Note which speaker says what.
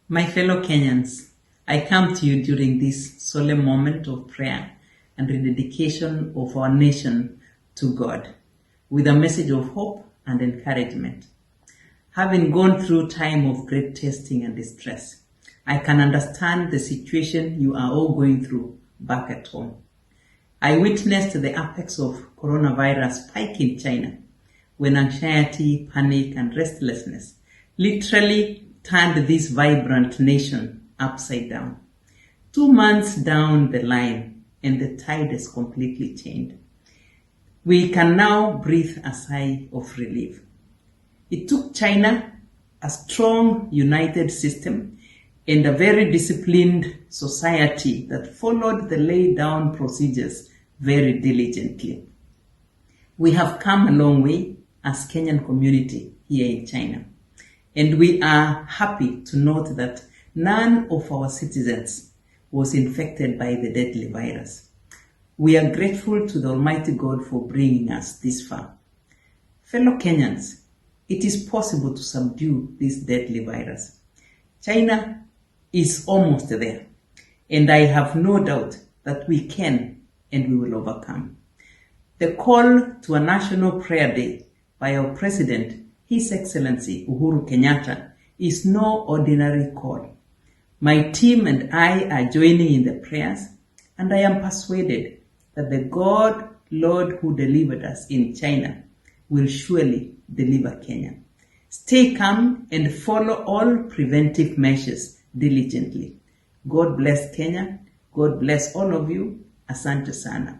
Speaker 1: My fellow Kenyans, I come to you during this solemn moment of prayer and rededication of our nation to God with a message of hope and encouragement. Having gone through time of great testing and distress, I can understand the situation you are all going through back at home. I witnessed the apex of coronavirus spike in China when anxiety, panic, and restlessness literally turned this vibrant nation upside down. 2 months down the line, and the tide has completely changed. We can now breathe a sigh of relief. It took China, a strong, united system, and a very disciplined society that followed the laid down procedures very diligently. We have come a long way as Kenyan community here in China. And we are happy to note that none of our citizens was infected by the deadly virus. We are grateful to the Almighty God for bringing us this far. Fellow Kenyans, it is possible to subdue this deadly virus. China is almost there, and I have no doubt that we can and we will overcome. The call to a national prayer day by our President, His Excellency Uhuru Kenyatta, is no ordinary call. My team and I are joining in the prayers, and I am persuaded that the God, Lord who delivered us in China will surely deliver Kenya. Stay calm and follow all preventive measures diligently. God bless Kenya. God bless all of you. Asante sana.